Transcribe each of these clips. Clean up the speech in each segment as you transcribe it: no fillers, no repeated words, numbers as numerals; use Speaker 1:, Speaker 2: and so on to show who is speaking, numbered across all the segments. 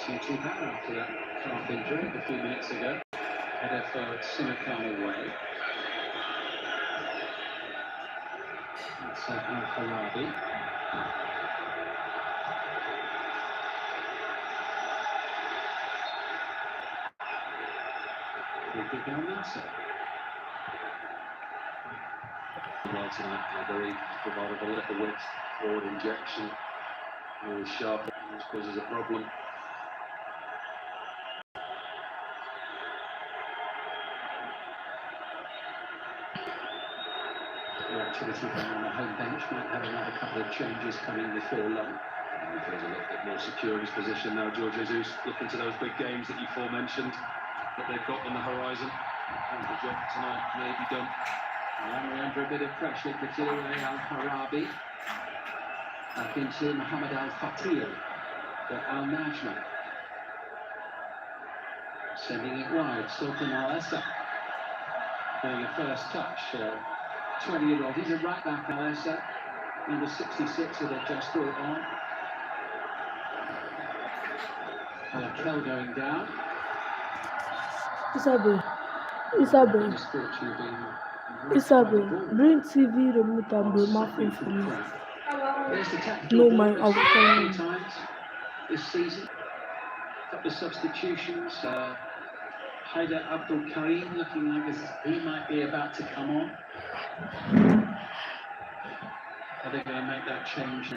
Speaker 1: wasn't too bad after that calf injury a few minutes ago. Header for Simakan away. That's Al-Harabi. Nassr. Well tonight, I believe, provided a little width, forward injection, always sharp, which causes a problem. Activity down on the home bench, might have another couple of changes coming before long. He feels a little bit more secure in his position now, Jorge Jesus, looking to those big games that you forementioned that they've got on the horizon. And the job tonight may be done. We're under a bit of pressure, Kathir Al-Harabi. Back into Mohammed Al-Fatil for Al-Najima. Sending it wide, Sultan Al-Essa. Getting a first touch. 20-year-old, he's a right back, Al-Essa. Number 66 that they've just brought on. Al-Kel going down.
Speaker 2: Isabel, bring TV remote and bring my phone for me. No, mine, I will call you.
Speaker 1: Times this season. A couple of substitutions. Haider Abdul Karim looking like he might be about to come on. Are they going to make that change?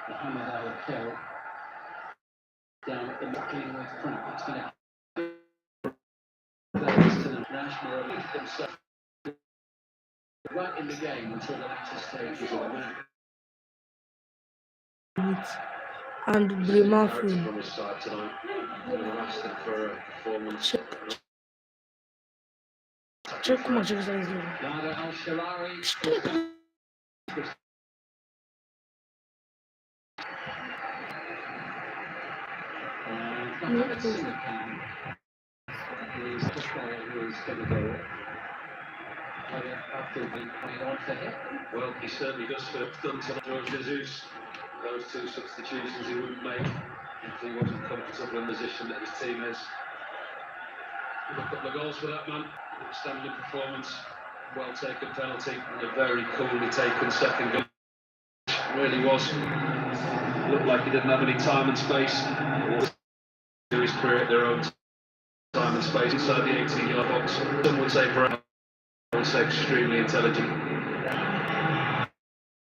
Speaker 1: Mohammed Al-Kel down at the mucking with Frank. It's going to players to the national elite themselves right in the game until the latter stages of the match.
Speaker 2: And Bremer phone.
Speaker 1: From his side tonight. We're asking for a performance.
Speaker 2: Check how much is it?
Speaker 1: Nada Al-Shalari. He's the player who's going to go after being coming on for him. Well, he certainly does feel done to Jorge Jesus. Those two substitutions he wouldn't make if he wasn't comfortable in the position that his team is. A couple of goals for that man. Outstanding performance. Well taken penalty and a very coolly taken second goal. Really was. Looked like he didn't have any time and space. To his career at their own time and space inside the 18-yard box. Some would say bright, I would say extremely intelligent.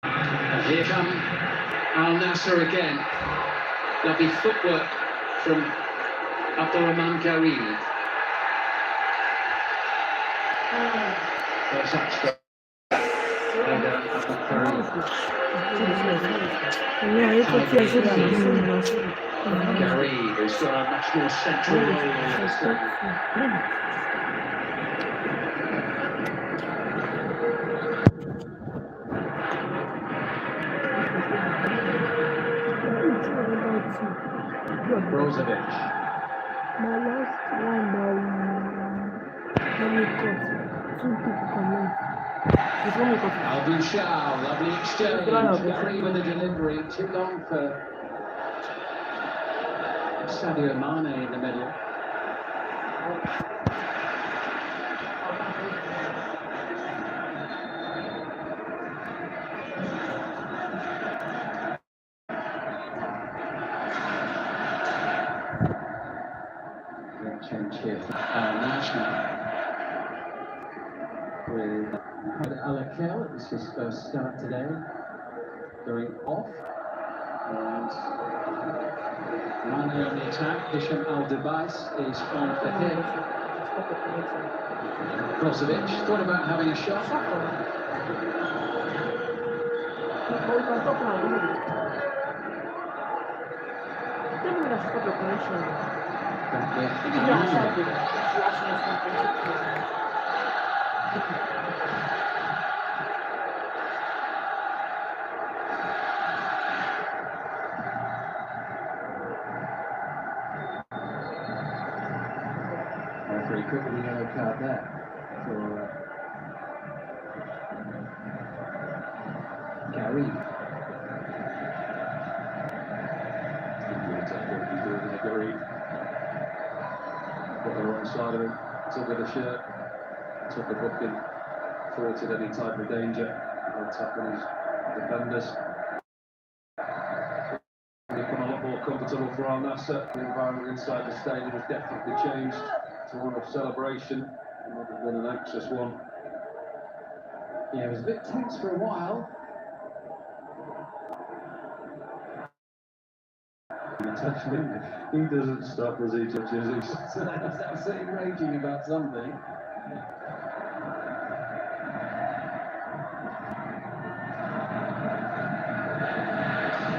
Speaker 1: And here come Al-Nassr again. Lovely footwork from Abdurrahman Garib. First up straight. Garib has got a much more central role in this game. Brozovic.
Speaker 2: My last one, let me cut. 2 people comment.
Speaker 1: Alvin Shaw, lovely exchange. Garib with the delivery. Too long for Sadio Mane in the middle. Great change here for Al-Nassr. With Al-Kel, it was his first start today, going off. And Mane on the attack. Hisham Al-Debais is on for him. Brozovic thought about having a shot. Very quick with the yellow card there for Garib. Gary. Got the right side of him, took at the shirt, took a booking, thwarted any type of danger, and tackling his defenders. Become a lot more comfortable for Al Nassr. The environment inside the stadium has definitely changed to one of celebration rather than an anxious one. Yeah, it was a bit tense for a while. He doesn't stop as he touches. He's absolutely raging about something.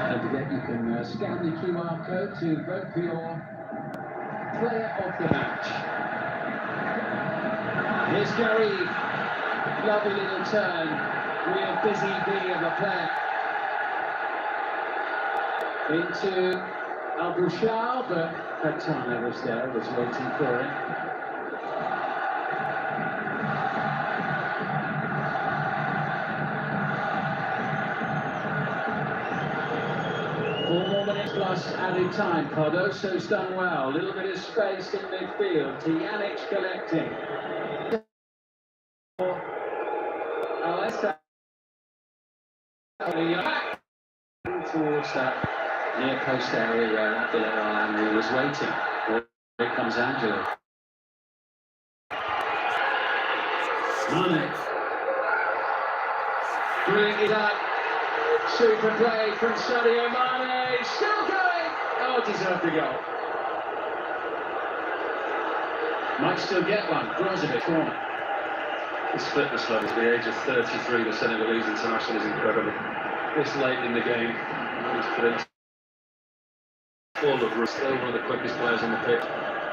Speaker 1: Don't forget you can scan the QR code to vote for your player of the match. Here's Gary. Lovely little turn. Real busy bee of a player. Into Al-Bushal, but Fatana was there, was waiting for it. Four more minutes plus added time. Cardoso's done well. A little bit of space in midfield. Tijanic collecting. Alessa towards that near post area where Abdullah was waiting. Here comes Angelo. Mane. Bring it up. Super play from Sadio Mane. Still going. Oh, deserved a goal. Might still get one. Brozovic corner. His fitness level at the age of 33, the Senegalese international, is incredible. This late in the game, he's put in full of rust. Still one of the quickest players on the pitch.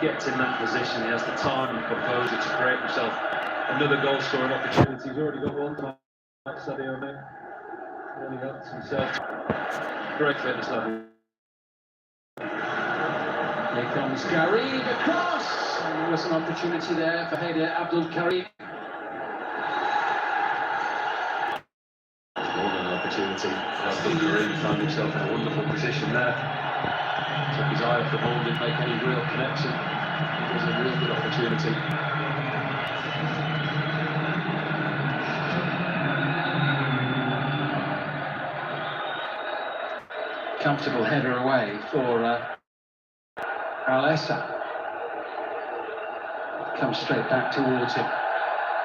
Speaker 1: Gets in that position, he has the time and composure to create himself another goal scoring opportunity. He's already got one time, like Sadio Mane. Really helps himself. Great fitness level. Here comes Karim across. And there was an opportunity there for Haider Abdul Karim. Opportunity. Abdul Karim found himself in a wonderful position there. Took his eye off the ball, didn't make any real connection. It was a real good opportunity. Comfortable header away for Alessa. Comes straight back towards him.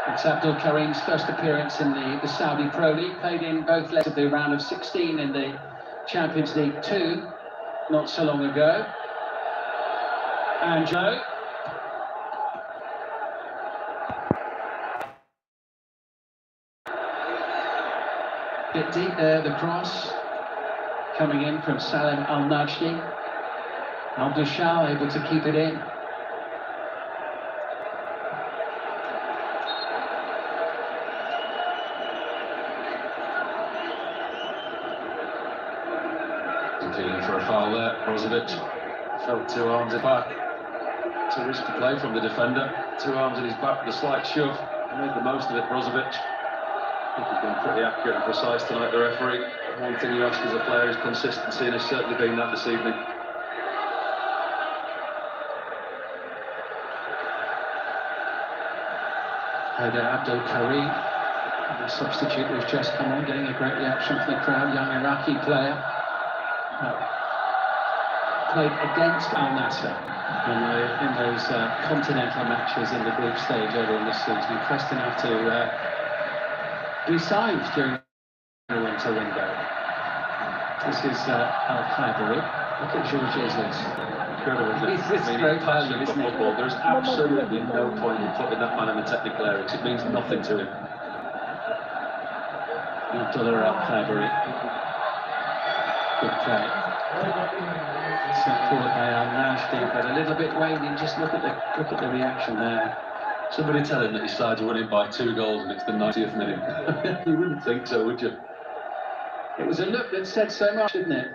Speaker 1: It's Abdul Karim's first appearance in the Saudi Pro League, played in both legs of the round of 16 in the Champions League 2 not so long ago. And Joe. Bit deep there, the cross coming in from Salim Al-Najdi. Al-Bushal able to keep it in. Feeling for a foul there. Brozovic felt two arms in back. It's a risky play from the defender. 2 arms in his back with a slight shove. Made the most of it, Brozovic. I think he's been pretty accurate and precise tonight, the referee. One thing you ask as a player is consistency, and it's certainly been that this evening. Haider Abdul Karim, the substitute who's just come on, getting a great reaction from the crowd, young Iraqi player. Played against Al Nassr in those continental matches in the group stage earlier in the season. Impressed enough to be signed during the winter window. This is Al-Khabari. Look at George Jesus. Incredible, isn't it? It's great passion for football. There's absolutely no point in putting that man in the technical area. It means nothing to him. Abdullah Al-Khabari. Good play. Sent forward by Al-Najdi, but a little bit waning. Just look at the reaction there. Somebody tell him that his side's winning by 2 goals and it's the 90th minute. You wouldn't think so, would you? It was a look that said so much, didn't it?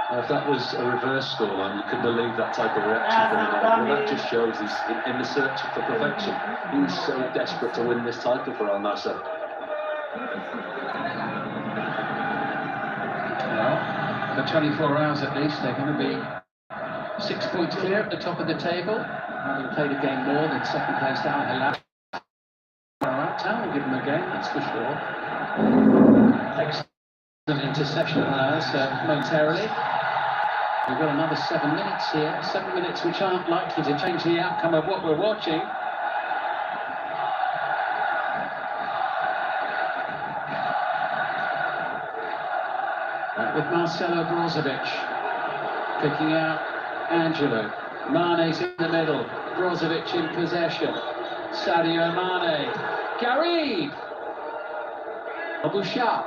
Speaker 1: Now, if that was a reverse scoreline, you could believe that type of reaction from him. Well, that just shows he's in the search for perfection. He's so desperate to win this title for Al Nassr.
Speaker 3: for 24 hours at least. They're going to be 6 points clear at the top of the table, having played a game more than second place Al Hilal. Town will give them a game, that's for sure. Excellent interception momentarily. We've got another 7 minutes here, 7 minutes which aren't likely to change the outcome of what we're watching. With Marcelo Brozovic picking out Angelo. Mane's in the middle, Brozovic in possession. Sadio Mane, Garib, Abouchar.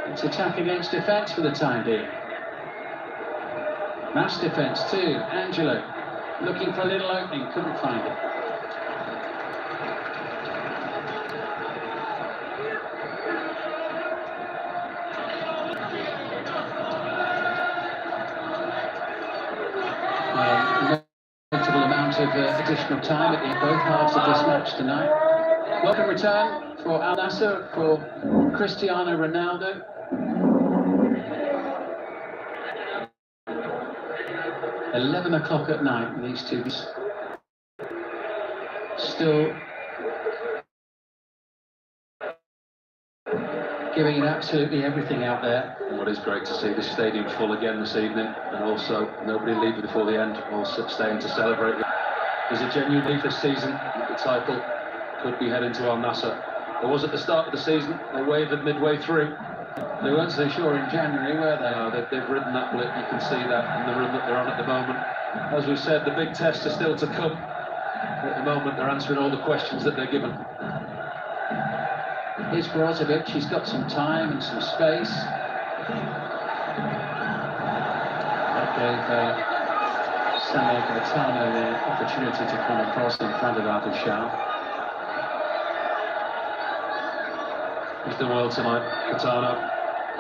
Speaker 3: It's attack against defence for the time being. Mass defence too. Angelo looking for a little opening, couldn't find it. Notable amount of additional time at both halves of this match tonight. Welcome return for Al Nassr, for Cristiano Ronaldo. $11 at night, these two still giving it absolutely everything out there.
Speaker 1: And what is great to see this stadium full again this evening, and also nobody leaving before the end, all staying to celebrate. There's a genuine belief this season that the title could be heading to Al Nassr. There was at the start of the season, they wavered midway through.
Speaker 3: They weren't so sure in January, were they?
Speaker 1: No, they've ridden that blip, you can see that in the run that they're on at the moment. As we've said, the big tests are still to come. At the moment, they're answering all the questions that they're given.
Speaker 3: Here's Brozovic, he's got some time and some space. That gave Samuel Gaetano the opportunity to come across in front of Abouchar.
Speaker 1: He's done well tonight, Gaetano.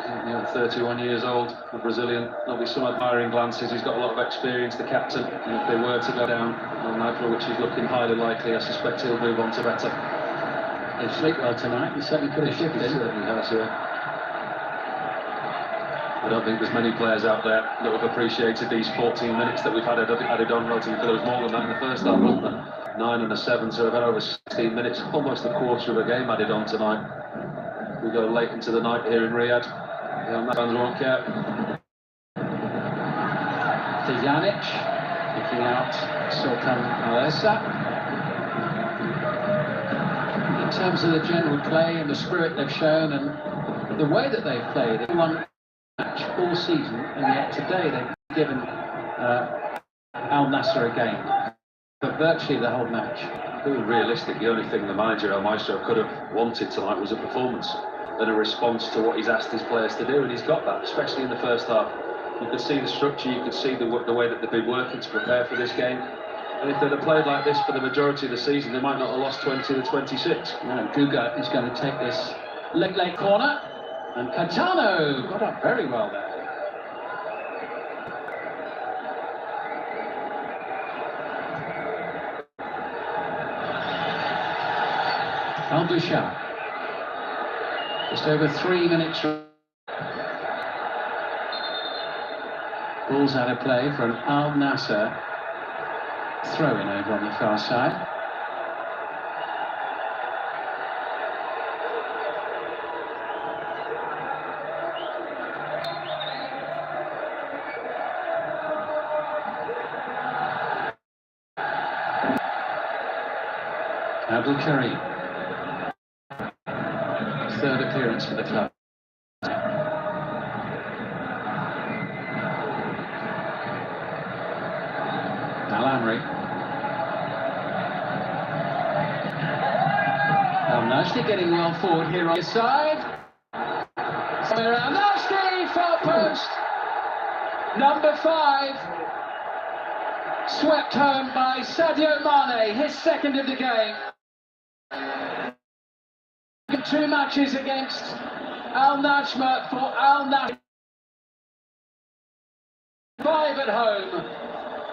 Speaker 1: He's 31 years old, a Brazilian. There'll be some admiring glances. He's got a lot of experience, the captain. And if they were to go down on Nigel, which is looking highly likely, I suspect he'll move on to better.
Speaker 3: He'll sleep well tonight. He certainly could have shifted.
Speaker 1: He certainly has, yeah. I don't think there's many players out there that have appreciated these 14 minutes that we've had added on. Relatively, there was more than that in the first half, wasn't there? 9 and a 7, so we've had over 16 minutes, almost a quarter of a game added on tonight. We go late into the night here in Riyadh. The fans won't care.
Speaker 3: Tijanic picking out Sultan Alessa. In terms of the general play and the spirit they've shown and the way that they've played, they've won match all season, and yet today they've given Al Nassr a game, but virtually the whole match.
Speaker 1: Being realistic, the only thing the manager, El Maestro, could have wanted tonight was a performance and a response to what he's asked his players to do, and he's got that, especially in the first half. You could see the structure, you could see the way that they've been working to prepare for this game. And if they'd have played like this for the majority of the season, they might not have lost 20 to 26.
Speaker 3: No, Guga is going to take this leg corner, and Gaetano got up very well there. Abouchar. Just over 3 minutes. Ball's out of play for an Al Nassr throw-in over on the far side. Abdul Karim. Third appearance for the club. Al-Amri. Al-Nashri getting well forward here on his side. Al-Nashri, far post. Number 5. Swept home by Sadio Mane, his second of the game. 2 matches against Al Najma for Al Nassr. 5 at home,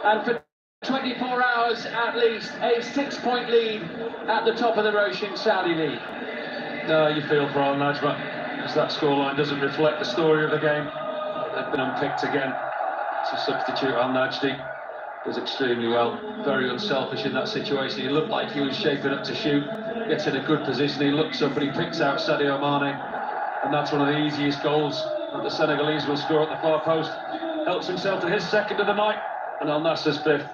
Speaker 3: and for 24 hours at least, a 6-point lead at the top of the Roshan Saudi League.
Speaker 1: No, you feel for Al Najma, because that scoreline doesn't reflect the story of the game. They've been unpicked again to substitute Al-Najdi. Does extremely well, very unselfish in that situation. He looked like he was shaping up to shoot, gets in a good position, he looks up and he picks out Sadio Mane, and that's one of the easiest goals that the Senegalese will score at the far post. Helps himself to his second of the night, and Al Nassr's fifth.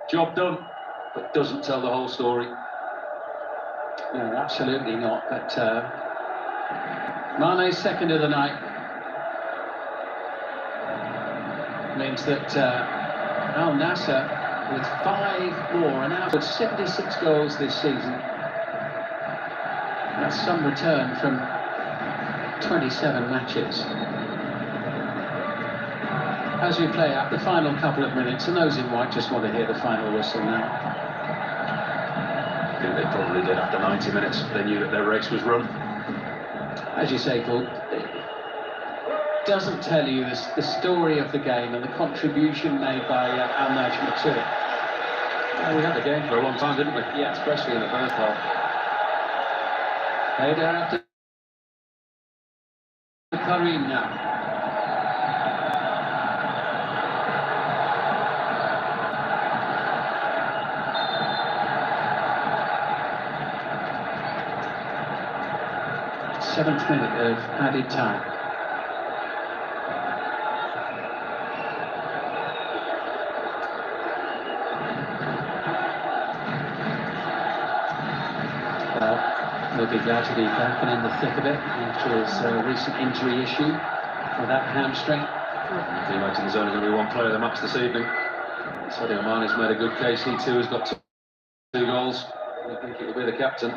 Speaker 1: Job done, but doesn't tell the whole story.
Speaker 3: No, absolutely not, but Mane's second of the night means that Al Nassr, with 5 more, and now with 76 goals this season. That's some return from 27 matches. As we play out the final couple of minutes, and those in white just want to hear the final whistle now.
Speaker 1: I think they probably did after 90 minutes. They knew that their race was run.
Speaker 3: As you say, Paul, it doesn't tell you the story of the game and the contribution made by Al Najma to it.
Speaker 1: Well, we had the game for a long time, didn't we?
Speaker 3: Yeah,
Speaker 1: Especially in the first half.
Speaker 3: Header after Karim now. Seventh minute of added time. Well, he'll be glad to be back and in the thick of it after his recent injury issue with that hamstring.
Speaker 1: I can imagine there's only going to be one player of the match this evening. Sadio Mane's made a good case. He too has got 2 goals. I think it will be the captain.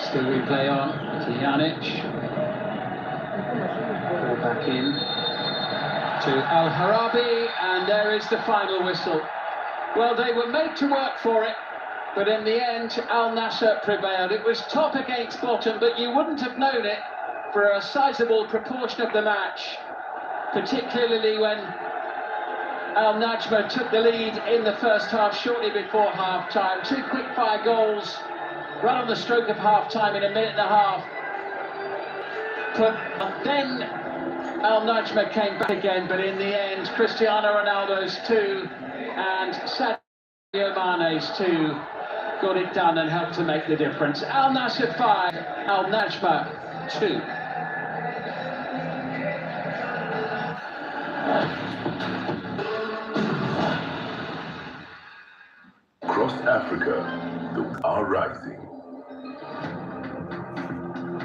Speaker 3: Still we play on to Janic. Ball back in to Al Harabi, and there is the final whistle. Well, they were made to work for it, but in the end, Al Nassr prevailed. It was top against bottom, but you wouldn't have known it for a sizable proportion of the match, particularly when Al Najma took the lead in the first half shortly before half-time. 2 quick-fire goals, right on the stroke of half-time in a minute and a half. But then Al Najma came back again, but in the end, Cristiano Ronaldo's 2 and Sadio Mane's 2 got it done and helped to make the difference. Al Nassr 5, Al Najma 2.
Speaker 4: Across Africa, the are rising.